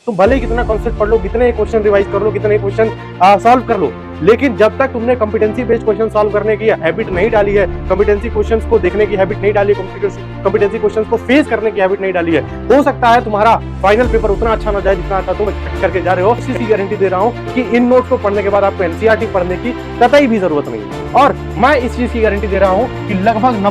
तुम भले ही कितना कॉन्सेप्ट पढ़ लो, कितने क्वेश्चन रिवाइज कर लो, कितने क्वेश्चन सॉल्व कर लो, लेकिन जब तक तुमने कॉम्पिटेंसी बेस्ड क्वेश्चन सॉल्व करने की हैबिट नहीं डाली है, कॉम्पिटेंसी क्वेश्चंस को देखने की हैबिट नहीं डाली है, कॉम्पिटेंसी क्वेश्चंस को फेस करने की हैबिट नहीं डाली है, हो सकता है तुम्हारा फाइनल पेपर उतना अच्छा ना जाए जितना अच्छा तुम एक्सपेक्ट करके जा रहे हो। इसी गारंटी दे रहा हूं कि इन नोट्स को पढ़ने के बाद आपको एनसीईआरटी पढ़ने की कतई भी जरूरत नहीं है। और मैं इस चीज की गारंटी दे रहा हूं कि लगभग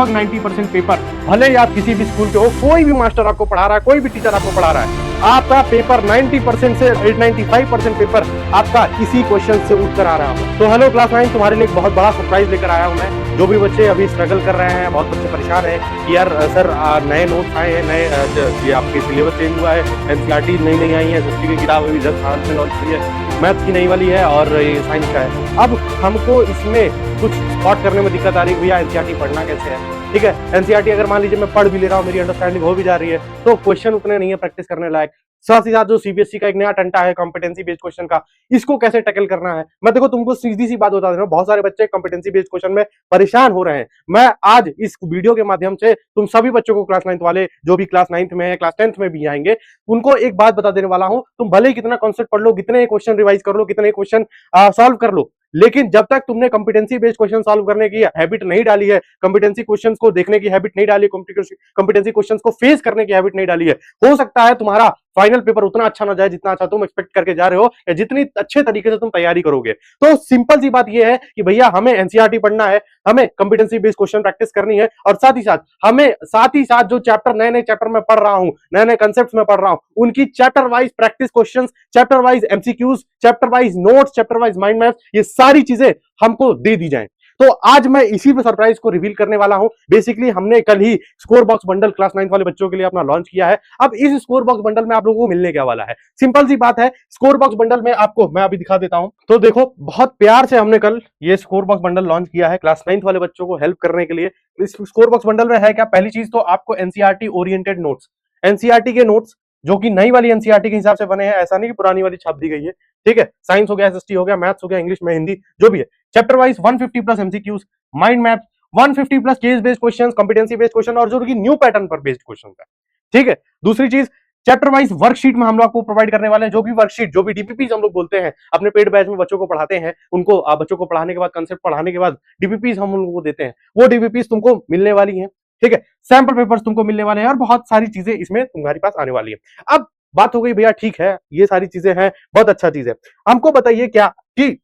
90% पेपर, भले ही आप किसी भी स्कूल के हो, कोई भी मास्टर आपको पढ़ा रहा है, कोई भी टीचर आपको पढ़ा रहा है, आपका पेपर 90% से 95% पेपर आपका इसी क्वेश्चन से उत्तर आ रहा है। तो हेलो क्लास 9, तुम्हारे लिए एक बहुत बड़ा सरप्राइज लेकर आया हूं मैं। जो भी बच्चे अभी स्ट्रगल कर रहे हैं, बहुत बच्चे परेशान हैं कि यार सर नए नोट्स आए हैं, नए ये आपके सिलेबस चेंज हुआ है, एनसीईआरटी नई आई है, एसएसटी की किताब अभी 10 साल से लॉन्च हुई है, मैथ्स की नई वाली है और ये साइंस का है। अब हमको इसमें कुछ स्पॉट करने में दिक्कत आ रही है, भैया एनसीईआरटी पढ़ना कैसे है। ठीक है, एनसीईआरटी अगर मान लीजिए मैं पढ़ भी ले रहा हूँ, मेरी अंडरस्टैंडिंग हो भी जा रही है, तो क्वेश्चन उतने नहीं है प्रैक्टिस करने लायक। साथ ही साथ जो सीबीएसई का एक नया टंटा है कॉम्पिटेंसी बेस्ड क्वेश्चन का, इसको कैसे टैकल करना है। मैं देखो तुमको सीधी सी बात बता दे रहा हूं, बहुत सारे बच्चे कॉम्पिटेंसी बेस्ड क्वेश्चन में परेशान हो रहे हैं। मैं आज इस वीडियो के माध्यम से तुम सभी बच्चों को, क्लास 9th वाले जो भी क्लास 9th में है, क्लास 10th में भी आएंगे, उनको एक बात बता देने वाला हूं। तुम भले ही कितना कॉन्सेप्ट पढ़ लो, कितने क्वेश्चन रिवाइज कर लो, कितने क्वेश्चन सॉल्व कर लो, लेकिन जब तक तुमने कॉम्पिटेंसी बेस्ड क्वेश्चन सॉल्व करने की हैबिट नहीं डाली है, कॉम्पिटेंसी क्वेश्चंस को देखने की हैबिट नहीं डाली है, कॉम्पिटेंसी क्वेश्चंस को फेस करने की हैबिट नहीं डाली है, हो सकता है तुम्हारा फाइनल पेपर उतना अच्छा ना जाए जितना अच्छा तुम एक्सपेक्ट करके जा रहे हो, या जितनी अच्छे तरीके से तुम तैयारी करोगे। तो सिंपल सी बात यह है कि भैया हमें एनसीईआरटी पढ़ना है, हमें कॉम्पिटेंसी बेस्ड क्वेश्चन प्रैक्टिस करनी है, और साथ ही साथ जो चैप्टर नए चैप्टर में पढ़ रहा हूं, नए कंसेप्ट में पढ़ रहा हूं, उनकी chapter wise practice question, chapter wise MCQs, chapter wise notes, chapter wise mind maps, ये सारी चीजें हमको दे दी जाए। तो आज मैं इसी में सरप्राइज को रिवील करने वाला हूं। बेसिकली हमने कल ही score box bundle class 9th वाले बच्चों के लिए अपना लॉन्च किया है। अब इस स्कोर बॉक्स बंडल में आप लोगों को मिलने क्या वाला है, सिंपल सी बात है। स्कोर बॉक्स बंडल में आपको मैं अभी दिखा देता हूं। तो देखो, बहुत प्यार से हमने कल ये स्कोर बॉक्स बंडल लॉन्च किया है क्लास 9th वाले बच्चों को हेल्प करने के लिए। इस स्कोर बॉक्स बंडल में है क्या, पहली चीज तो आपको एनसीईआरटी ओरिएंटेड नोट्स, एनसीईआरटी के नोट्स जो कि नई वाली एनसीईआरटी के हिसाब से बने हैं, ऐसा नहीं कि पुरानी वाली छाप दी गई है। ठीक है, साइंस हो गया, एसएसटी हो गया, मैथ्स हो गया, इंग्लिश में हिंदी जो भी है, chapter wise 150 plus MCQs, mind map 150 plus case based questions, competency based question, और जो कि न्यू पैटर्न पर बेस्ड क्वेश्चन है। ठीक है, दूसरी चीज, चैप्टर वाइज वर्कशीट में हम लोग आपको प्रोवाइड करने वाले हैं, जो भी वर्कशीट, जो भी डीपीपीज हम लोग बोलते हैं, अपने पेड बैच में बच्चों को पढ़ाते हैं, उनको बच्चों को पढ़ाने के बाद, कंसेप्ट पढ़ाने के बाद डीपीपीज हम उनको देते हैं, वो डीपीपीज तुमको मिलने वाली है। ठीक है, सैंपल पेपर्स तुमको मिलने वाले हैं, और बहुत सारी चीजें इसमें तुम्हारे पास आने वाली है। अब बात हो गई भैया, ठीक है ये सारी चीजें हैं, बहुत अच्छा चीज है, हमको बताइए क्या कि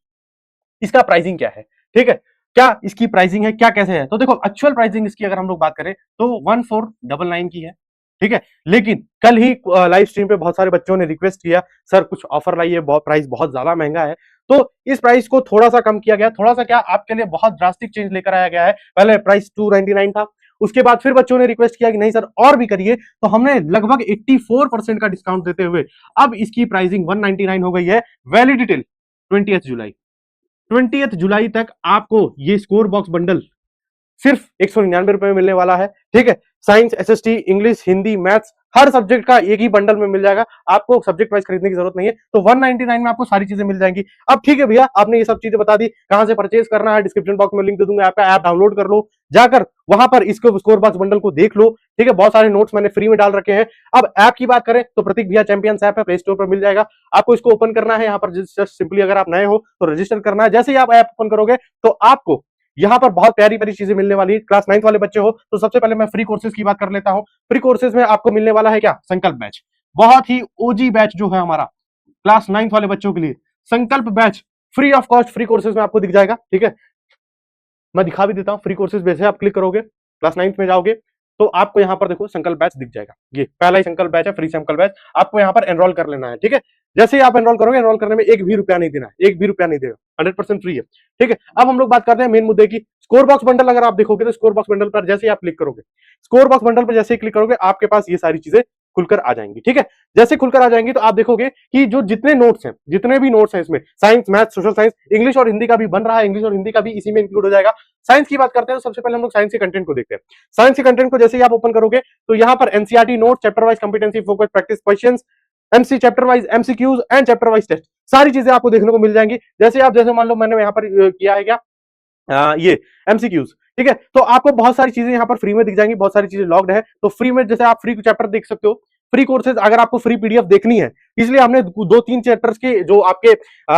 इसका प्राइसिंग क्या है। ठीक है, क्या इसकी प्राइसिंग है, क्या कैसे है। तो देखो, एक्चुअल प्राइसिंग इसकी अगर हम लोग बात करें तो 1499 की है। ठीक है, लेकिन कल ही लाइव स्ट्रीम पे बहुत सारे बच्चों ने रिक्वेस्ट किया, सर कुछ ऑफर लाइए, प्राइस बहुत ज्यादा महंगा है, तो इस प्राइस को थोड़ा सा कम किया गया। थोड़ा सा क्या, आपके लिए बहुत ड्रास्टिक चेंज लेकर आया गया है। पहले प्राइस 299 था, उसके बाद फिर बच्चों ने रिक्वेस्ट किया कि नहीं सर और भी करिए, तो हमने लगभग 84% का डिस्काउंट देते हुए अब इसकी प्राइसिंग 199 हो गई है। वैलिड टिल 20th जुलाई तक आपको ये स्कोर बॉक्स बंडल सिर्फ 199 रुपए में मिलने वाला है। ठीक है, science, SST, English, Hindi, maths, हर सब्जेक्ट का एक ही बंडल में मिल जाएगा, आपको सब्जेक्ट वाइज खरीदने की जरूरत नहीं है। तो 199 में आपको सारी चीजें मिल जाएंगी। अब ठीक है भैया, आपने ये सब चीजें बता दी, कहां से परचेज करना है, डिस्क्रिप्शन बॉक्स में लिंक दे दूंगा, आपका ऐप डाउनलोड कर लो, जाकर वहां पर इसको स्कोर बॉक्स बंडल को देख लो। ठीक है, बहुत सारे नोट्स मैंने फ्री में डाल रखे हैं। अब ऐप की बात करें तो प्रतीक भैया चैंपियंस ऐप है, प्ले स्टोर पर मिल जाएगा, आपको इसको ओपन करना है। यहाँ पर जस्ट सिंपली अगर आप नए हो तो रजिस्टर करना है। जैसे ही आप ऐप ओपन करोगे तो आपको यहाँ पर बहुत प्यारी प्यारी चीजें मिलने वाली है। क्लास 9th वाले बच्चे हो तो सबसे पहले मैं फ्री कोर्सेज की बात कर लेता हूँ। फ्री कोर्सेज में आपको मिलने वाला है क्या, संकल्प बैच, बहुत ही ओजी बैच जो है हमारा क्लास 9th वाले बच्चों के लिए। संकल्प batch free of cost free courses में आपको दिख जाएगा। ठीक है, मैं दिखा भी देता हूँ फ्री कोर्सेज। जैसे आप क्लिक करोगे, क्लास 9th में जाओगे तो आपको यहाँ पर देखो संकल्प बैच दिख जाएगा। ये पहला ही संकल्प बैच है, फ्री संकल्प बैच, आपको यहाँ पर एनरोल कर लेना है। ठीक है, जैसे ही आप एनरोल करोगे, एनरोल करने में एक भी रुपया नहीं देना है, एक भी रुपया नहीं देगा, 100% फ्री है। ठीक है, अब हम लोग बात करते हैं मेन मुद्दे की। स्कोर बॉक्स बंडल अगर आप देखोगे तो स्कोर बॉक्स बंडल पर जैसे ही आप क्लिक करोगे, स्कोर बॉक्स बंडल पर जैसे ही क्लिक करोगे, आपके पास ये सारी चीजें खुलकर आ जाएंगी। ठीक है, जैसे खुलकर आ जाएंगी तो आप देखोगे कि जो जितने नोट्स हैं, जितने भी नोट्स हैं इसमें, science, math, social science, English और हिंदी का भी बन रहा है, इंग्लिश और हिंदी का भी इसी में इंक्लूड हो जाएगा। साइंस की बात करते हैं तो सबसे पहले हम लोग साइंस के कंटेंट को देखते हैं। साइंस के कंटेंट को जैसे ही आप ओपन करोगे तो यहाँ पर NCERT note, chapter wise competency focus practice questions, MC chapter wise MCQs and chapter wise test, सारी चीजें आपको देखने को मिल जाएंगी। जैसे मान लो मैंने यहाँ पर किया है क्या, ये एमसीक्यूज। ठीक है, तो आपको बहुत सारी चीजें यहाँ पर फ्री में दिख जाएंगी, बहुत सारी चीजें लॉग्ड है। तो फ्री में जैसे आप फ्री चैप्टर देख सकते हो, फ्री कोर्सेज, अगर आपको फ्री पीडीएफ देखनी है, इसलिए हमने 2-3 चैप्टर्स के जो आपके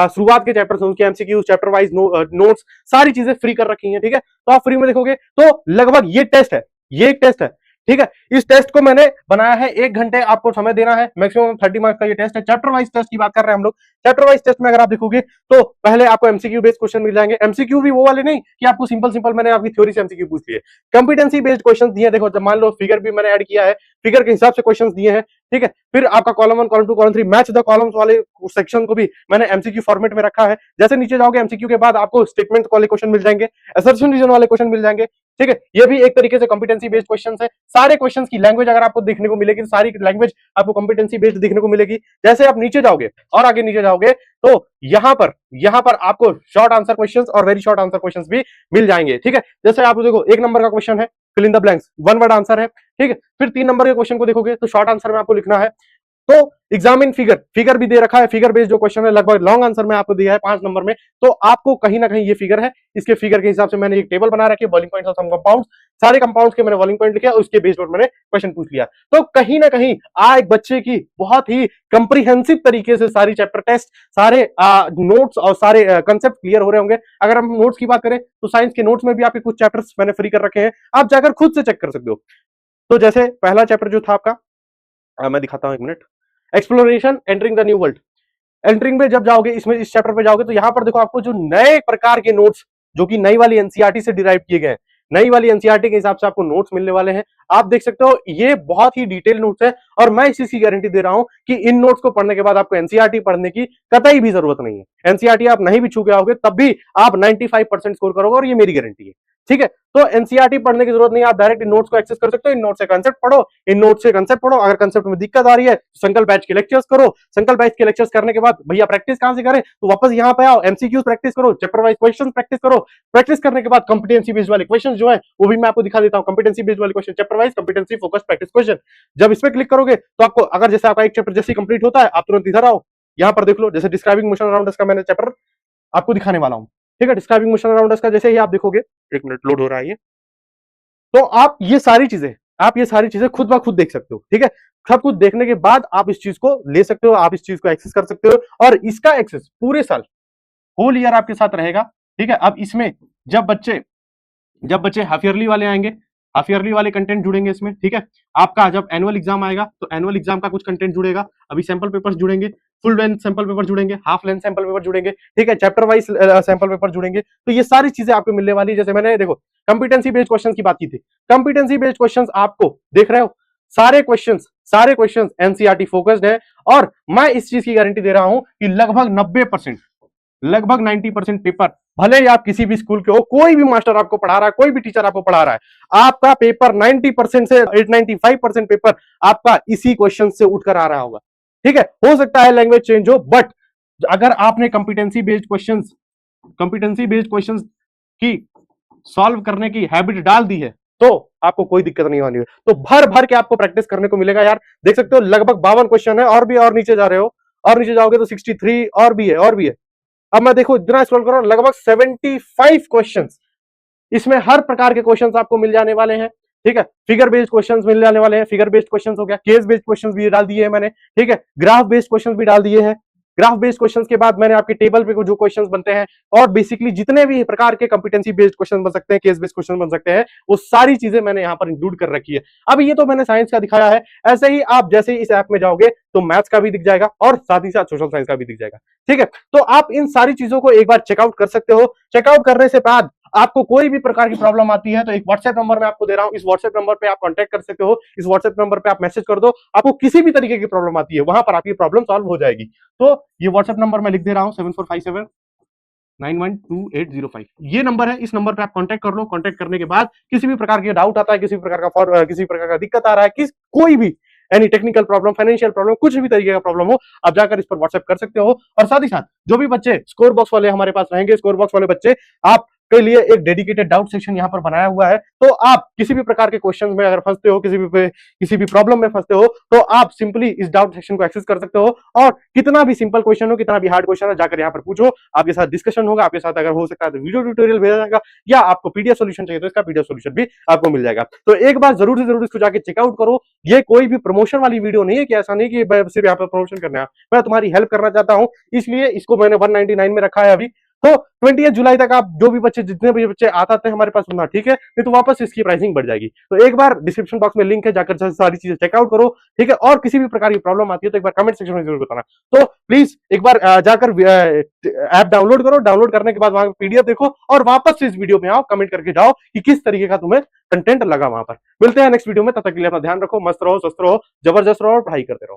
शुरुआत के चैप्टर्स उनके एमसीक्यू, चैप्टर वाइज नोट्स, सारी चीजें फ्री कर रखी हैं। ठीक है, तो आप फ्री में देखोगे तो लगभग ये टेस्ट है, ये एक टेस्ट है। ठीक है, इस टेस्ट को मैंने बनाया है, 1 घंटे आपको समय देना है, मैक्सिमम 30 मार्क्स का ये टेस्ट है। चैप्टर वाइज टेस्ट की बात कर रहे हैं हम लोग। चैप्टर वाइज टेस्ट में अगर आप देखोगे तो पहले आपको एमसीक्यू बेस्ड क्वेश्चन मिल जाएंगे। एमसीक्यू भी वो वाले नहीं कि आपको सिंपल सिंपल मैंने आपकी थ्योरी से एमसीक्यू पूछ लिए, कॉम्पिटेंसी बेस्ड क्वेश्चन दिए। देखो, जब मान लो फिगर भी मैंने ऐड किया है, फिगर के हिसाब से क्वेश्चन दिए हैं। ठीक है, फिर आपका column 1, column 2, column 3, match the columns वाले सेक्शन को भी मैंने एमसीक्यू फॉर्मेट में रखा है। जैसे नीचे जाओगे एमसीक्यू के बाद आपको स्टेटमेंट वाले क्वेश्चन मिल जाएंगे, असर्शन रीजन वाले क्वेश्चन मिल जाएंगे। ठीक है, ये भी एक तरीके से कॉम्पिटेंसी बेस्ड क्वेश्चन है। सारे क्वेश्चन की लैंग्वेज अगर आपको देखने को मिलेगी, तो सारी लैंग्वेज आपको कॉम्पिटेंसी बेस्ड देखने को मिलेगी। जैसे आप नीचे जाओगे और आगे नीचे जाओगे तो यहां पर आपको शॉर्ट आंसर क्वेश्चंस और वेरी शॉर्ट आंसर क्वेश्चंस भी मिल जाएंगे। ठीक है, जैसे आप देखो 1 नंबर का क्वेश्चन है, fill in the blanks, 1 word answer है। ठीक है, फिर 3 नंबर के क्वेश्चन को देखोगे तो शॉर्ट आंसर में आपको लिखना है। तो एग्जामिन फिगर भी दे रखा है, फिगर बेस्ड जो क्वेश्चन है लगभग लॉन्ग आंसर में आपको दिया है 5 नंबर में। तो आपको कहीं ना कहीं ये फिगर है, इसके फिगर के हिसाब से मैंने एक टेबल बना रखी है, boiling points of some compounds, सारे कंपाउंड्स के मैंने बॉइलिंग पॉइंट लिखे, उसके बेस्ड पर मैंने क्वेश्चन पूछ लिया। तो कहीं ना कहीं एक बच्चे की बहुत ही कंप्रीहेंसिव तरीके से सारी चैप्टर टेस्ट, सारे नोट्स और सारे कंसेप्ट क्लियर हो रहे होंगे। अगर हम नोट्स की बात करें तो साइंस के नोट्स में भी आपके कुछ चैप्टर्स मैंने फ्री कर रखे हैं, आप जाकर खुद से चेक कर सकते हो। तो जैसे पहला चैप्टर जो था आपका, मैं दिखाता हूं, 1 minute. Exploration entering the new world. Entering में जब जाओगे, इसमें इस चैप्टर पे जाओगे तो यहां पर देखो आपको जो नए प्रकार के नोट्स, जो कि नई वाली एनसीईआरटी से डिराइव किए गए हैं, नई वाली एनसीईआरटी के हिसाब से आपको नोट्स मिलने वाले हैं। आप देख सकते हो ये बहुत ही डिटेल नोट्स है, और मैं इस चीज की गारंटी दे रहा हूं कि इन नोट्स को पढ़ने के बाद आपको एनसीईआरटी पढ़ने की कतई भी जरूरत नहीं है। एनसीईआरटी आप नहीं भी छू के आओगे तब भी आप 95% स्कोर करोगे, और ये मेरी गारंटी है। ठीक है, तो एनसीईआरटी पढ़ने की जरूरत नहीं है, आप डायरेक्ट इन नोट्स को एक्सेस कर सकते हो। इन नोट से कंसेप्ट पढ़ो, इन नोट से कंसेप्ट पढ़ो। अगर कंसेप्ट में दिक्कत आ रही है तो संकल्प बैच के लेक्चर्स करो, संकल्प बैच के लेक्चर्स करने के बाद भैया प्रैक्टिस कहां से करें, तो वापस यहां पे आओ, एमसीक्यूज प्रैक्टिस करो, चैप्टर वाइज क्वेश्चंस प्रैक्टिस करो। प्रैक्टिस करने के बाद कॉम्पिटेंसी बेस्ड वाले क्वेश्चंस जो है वो भी मैं आपको दिखा देता हूं। कॉम्पिटेंसी बेस्ड वाले question, chapter wise competency focus practice question, जब इस पे क्लिक करोगे तो आपको, अगर जैसे आपका एक चैप्टर जैसे कंप्लीट होता है, आप तुरंत इधर आओ, यहां पर देख लो, जैसे डिस्क्राइबिंग मोशन अराउंड अस का मैंने चैप्टर आपको दिखाने वाला हूं। ठीक है, डिस्क्राइबिंग मोशन अराउंड अस का जैसे ही आप देखोगे, 1 मिनट लोड हो रहा है ये, तो आप ये सारी चीजें खुद ब खुद देख सकते हो। ठीक है, सब कुछ देखने के बाद आप इस चीज को ले सकते हो, आप इस चीज को एक्सेस कर सकते हो, और इसका एक्सेस पूरे साल, होल ईयर आपके साथ रहेगा। ठीक है, अब इसमें जब बच्चे हाफ ईयरली वाले आएंगे, हाफ ईयरली वाले कंटेंट जुड़ेंगे इसमें। ठीक है, आपका जब एनुअल एग्जाम आएगा तो एनुअल एग्जाम का कुछ कंटेंट जुड़ेगा, अभी सैंपल पेपर्स जुड़ेंगे, फुल लेंथ सैंपल पेपर जुड़ेंगे, हाफ लेंथ सैंपल पेपर जुड़ेंगे। ठीक है, चैप्टर वाइज सैंपल पेपर जुड़ेंगे। तो ये सारी चीजें आपको मिलने वाली है। जैसे मैंने देखो कॉम्पिटेंसी बेस्ड क्वेश्चंस की बात की थी, कॉम्पिटेंसी बेस्ड क्वेश्चंस आपको देख रहे हो, सारे क्वेश्चंस एनसीईआरटी फोकस्ड है, और मैं इस चीज की गारंटी दे रहा हूं कि लगभग 90%, लगभग 90% पेपर, भले ही आप किसी भी स्कूल के हो, कोई भी मास्टर आपको पढ़ा रहा है, कोई भी टीचर आपको पढ़ा रहा है, आपका पेपर 90% से 95% पेपर आपका इसी क्वेश्चन से उठकर आ रहा होगा। ठीक है, हो सकता है लैंग्वेज चेंज हो, बट अगर आपने कॉम्पिटेंसी बेस्ड क्वेश्चंस की सॉल्व करने की हैबिट डाल दी है तो आपको कोई दिक्कत नहीं होनी है। तो भर भर के आपको प्रैक्टिस करने को मिलेगा यार। देख सकते हो लगभग 52 क्वेश्चन है, और भी, और नीचे जा रहे हो, और नीचे जाओगे तो 63 और भी है। अब मैं देखो इतना स्क्रॉल कर रहा हूं, लगभग 75 क्वेश्चंस, इसमें हर प्रकार के क्वेश्चंस आपको मिल जाने वाले हैं। ठीक है, फिगर बेस्ड क्वेश्चंस मिल जाने वाले हैं, फिगर बेस्ड क्वेश्चंस हो गया, केस बेस्ड क्वेश्चंस भी डाल दिए हैं मैंने। ठीक है, ग्राफ बेस्ड क्वेश्चंस भी डाल दिए हैं। ग्राफ बेस्ड क्वेश्चंस के बाद मैंने आपके टेबल पे जो क्वेश्चंस बनते हैं, और बेसिकली जितने भी प्रकार के कॉम्पिटेंसी बेस्ड क्वेश्चन बन सकते हैं, केस बेस्ड क्वेश्चन बन सकते हैं, वो सारी चीजें मैंने यहाँ पर इंक्लूड कर रखी है। अब ये तो मैंने साइंस का दिखाया है, ऐसे ही आप जैसे ही इस ऐप में जाओगे तो मैथ्स का भी दिख जाएगा, और साथ ही साथ सोशल साइंस का भी दिख जाएगा। ठीक है, तो आप इन सारी चीजों को एक बार चेकआउट कर सकते हो। चेकआउट करने से बाद आपको कोई भी प्रकार की प्रॉब्लम आती है तो एक व्हाट्सएप नंबर मैं आपको दे रहा हूं, इस व्हाट्सएप नंबर पे आप कांटेक्ट कर सकते हो, इस व्हाट्सएप नंबर पे आप मैसेज कर दो, आपको किसी भी तरीके की प्रॉब्लम आती है वहां पर आपकी प्रॉब्लम सॉल्व हो जाएगी। तो ये व्हाट्सएप नंबर मैं लिख दे रहा हूं, 7457912805, ये नंबर है। इस नंबर पे आप कांटेक्ट कर लो। कांटेक्ट करने के बाद किसी भी प्रकार की डाउट आता है, किसी प्रकार का दिक्कत आ रहा है, कोई भी any technical problem, financial problem, कुछ भी तरीके का प्रॉब्लम हो, आप जाकर इस पर व्हाट्सएप कर सकते हो। और साथ ही साथ जो भी बच्चे स्कोर बॉक्स वाले हमारे पास रहेंगे, स्कोर बॉक्स वाले बच्चे, आप के लिए एक डेडिकेटेड डाउट सेक्शन यहाँ पर बनाया हुआ है। तो आप किसी भी प्रकार के क्वेश्चन में अगर फंसते हो, किसी भी प्रॉब्लम में फंसते हो, तो आप सिंपली इस डाउट सेक्शन को एक्सेस कर सकते हो और कितना भी सिंपल क्वेश्चन हो, कितना भी हार्ड क्वेश्चन हो, जाकर यहाँ पर पूछो। आपके साथ डिस्कशन होगा, आपके साथ अगर हो सकता है तो वीडियो ट्यूटोरियल भेजा जाएगा, या आपको पीडीएफ सॉल्यूशन चाहिए तो इसका पीडीएफ सॉल्यूशन भी आपको मिल जाएगा। तो एक बार जरूर से जरूर इसको जाके चेकआउट करो। ये कोई भी प्रमोशन वाली वीडियो नहीं है कि ऐसा नहीं कि सिर्फ यहाँ पर प्रमोशन करना है, मैं तुम्हारी हेल्प करना चाहता हूँ, इसलिए इसको मैंने 199 में रखा है अभी। तो 20 जुलाई तक आप जो भी बच्चे, जितने भी बच्चे आते हैं हमारे पास सुनना, ठीक है, नहीं तो वापस इसकी प्राइसिंग बढ़ जाएगी। तो एक बार डिस्क्रिप्शन बॉक्स में लिंक है, जाकर सारी चीजें चेकआउट करो, ठीक है। और किसी भी प्रकार की प्रॉब्लम आती है तो एक बार कमेंट सेक्शन में जरूर बताना। तो प्लीज एक बार जाकर ऐप डाउनलोड करो, डाउनलोड करने के बाद वहां पीडीएफ देखो और वापस इस वीडियो में आओ, कमेंट करके जाओ कि किस तरीके का तुम्हें कंटेंट लगा वहां पर। मिलते हैं नेक्स्ट वीडियो में, तब तक के लिए अपना ध्यान रखो, मस्त रहो, स्वस्थ रहो, जबरदस्त रहो और पढ़ाई करते रहो।